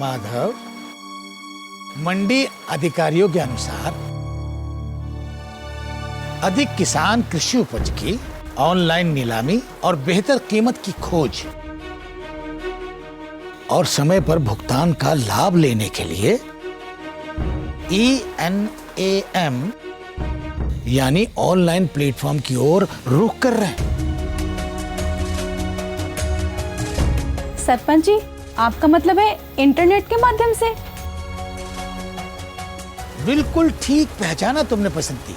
माधव, मंडी अधिकारियों के अनुसार अधिक किसान कृषि उपज की ऑनलाइन नीलामी और बेहतर कीमत की खोज और समय पर भुगतान का लाभ लेने के लिए ENAM यानी ऑनलाइन प्लेटफॉर्म की ओर रुख कर रहे हैं। सरपंच जी, आपका मतलब है इंटरनेट के माध्यम से? बिल्कुल ठीक पहचाना तुमने बसंती।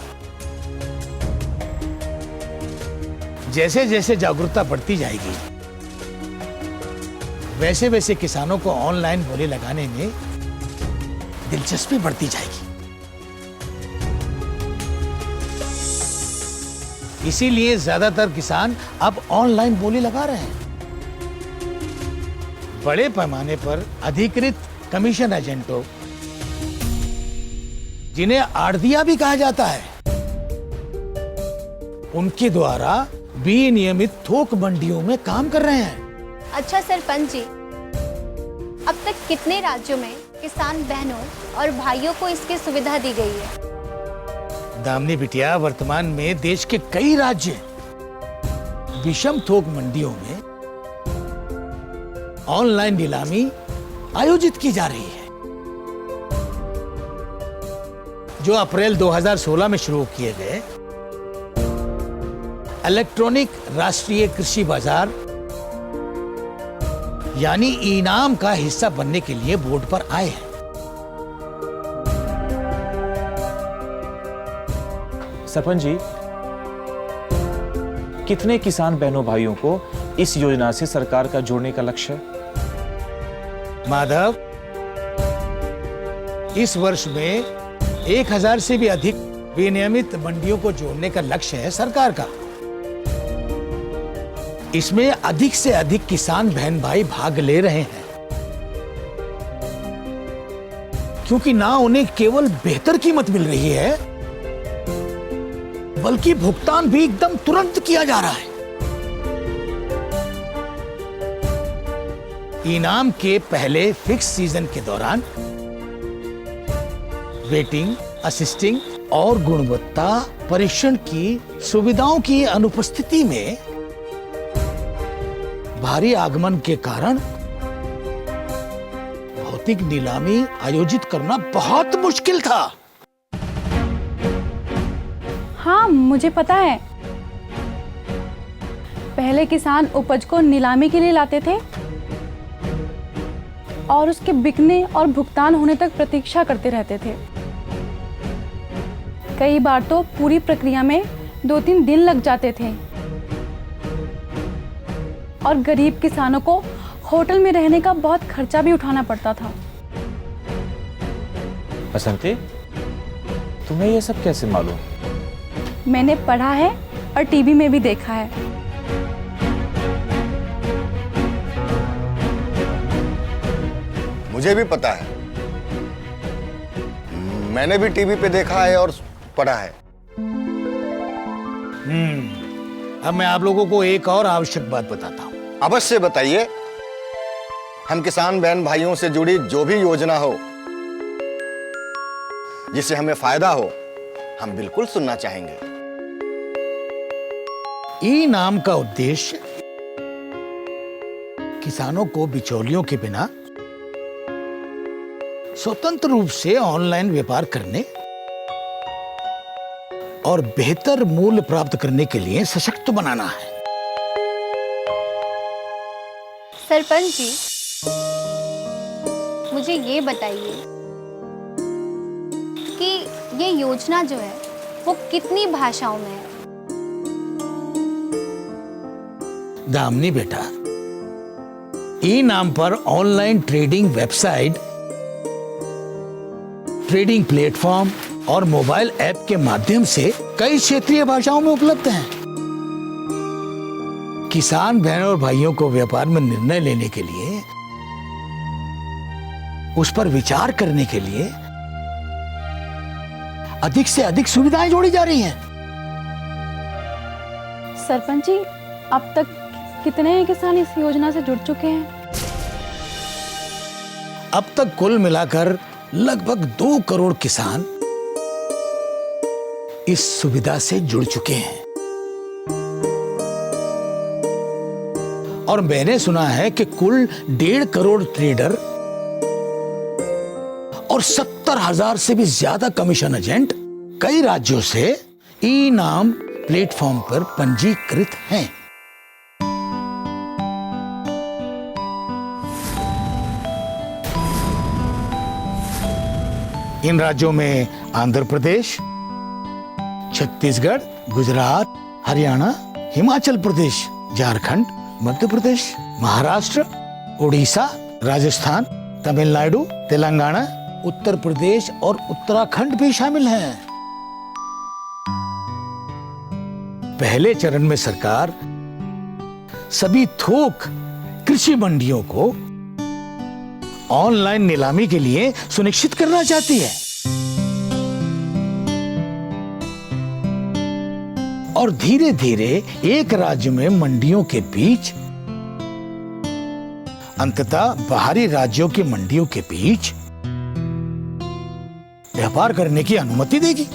जैसे जैसे जागरूकता बढ़ती जाएगी, वैसे वैसे किसानों को ऑनलाइन बोली लगाने में दिलचस्पी बढ़ती जाएगी। इसीलिए ज्यादातर किसान अब ऑनलाइन बोली लगा रहे हैं। बड़े पैमाने पर अधिकृत कमीशन एजेंटों, जिन्हें आड़तिया भी कहा जाता है, उनके द्वारा विनियमित थोक मंडियों में काम कर रहे हैं। अच्छा सरपंच जी, अब तक कितने राज्यों में किसान बहनों और भाइयों को इसकी सुविधा दी गई है? दामिनी बिटिया, वर्तमान में देश के कई राज्य विषम थोक मंडियों में ऑनलाइन नीलामी आयोजित की जा रही है। जो अप्रैल 2016 में शुरू किए गए इलेक्ट्रॉनिक राष्ट्रीय कृषि बाजार यानी इनाम का हिस्सा बनने के लिए बोर्ड पर आए हैं। सरपंच जी, कितने किसान बहनों भाइयों को इस योजना से सरकार का जोड़ने का लक्ष्य है? माधव, इस वर्ष में 1000 से भी अधिक विनियमित मंडियों को जोड़ने का लक्ष्य है सरकार का। इसमें अधिक से अधिक किसान बहन भाई भाग ले रहे हैं, क्योंकि ना उन्हें केवल बेहतर कीमत मिल रही है, बल्कि भुगतान भी एकदम तुरंत किया जा रहा है। इनाम के पहले फिक्स सीजन के दौरान वेटिंग, असिस्टिंग और गुणवत्ता परीक्षण की सुविधाओं की अनुपस्थिति में भारी आगमन के कारण भौतिक नीलामी आयोजित करना बहुत मुश्किल था। हाँ, मुझे पता है। पहले किसान उपज को नीलामी के लिए लाते थे और उसके बिकने और भुगतान होने तक प्रतीक्षा करते रहते थे। कई बार तो पूरी प्रक्रिया में 2-3 दिन लग जाते थे और गरीब किसानों को होटल में रहने का बहुत खर्चा भी उठाना पड़ता था। बसंती, तुम्हें यह सब कैसे मालूम? मैंने पढ़ा है और टीवी में भी देखा है। मुझे भी पता है, मैंने भी टीवी पे देखा है और पढ़ा है। अब मैं आप लोगों को एक और आवश्यक बात बताता हूं। अवश्य बताइए। हम किसान बहन भाइयों से जुड़ी जो भी योजना हो, जिससे हमें फायदा हो, हम बिल्कुल सुनना चाहेंगे। इनाम का उद्देश्य किसानों को बिचौलियों के बिना स्वतंत्र रूप से ऑनलाइन व्यापार करने और बेहतर मूल्य प्राप्त करने के लिए सशक्त बनाना है। सरपंच जी, मुझे ये बताइए कि ये योजना जो है वो कितनी भाषाओं में है? दामिनी बेटा, इनाम पर online trading website, trading platform और मोबाइल ऐप के माध्यम से कई क्षेत्रीय भाषाओं में उपलब्ध हैं। किसान बहनों और भाइयों को व्यापार में निर्णय लेने के लिए, उस पर विचार करने के लिए अधिक से अधिक सुविधाएं जोड़ी जा रही हैं। सरपंच जी, अब तक कितने किसान इस योजना से जुड़ चुके हैं? अब तक कुल मिलाकर लगभग 2 करोड़ किसान इस सुविधा से जुड़ चुके हैं। और मैंने सुना है कि कुल 1.5 करोड़ ट्रेडर और 70,000 से भी ज्यादा कमीशन एजेंट कई राज्यों से ई नाम प्लेटफॉर्म पर पंजीकृत हैं। इन राज्यों में आंध्र प्रदेश, छत्तीसगढ़, गुजरात, हरियाणा, हिमाचल प्रदेश, झारखंड, मध्य प्रदेश, महाराष्ट्र, उड़ीसा, राजस्थान, तमिलनाडु, तेलंगाना, उत्तर प्रदेश और उत्तराखंड भी शामिल हैं। पहले चरण में सरकार सभी थोक कृषि मंडियों को ऑनलाइन नीलामी के लिए सुनिश्चित करना चाहती है और धीरे धीरे एक राज्य में मंडियों के बीच, अंततः बाहरी राज्यों की मंडियों के बीच व्यापार करने की अनुमति देगी।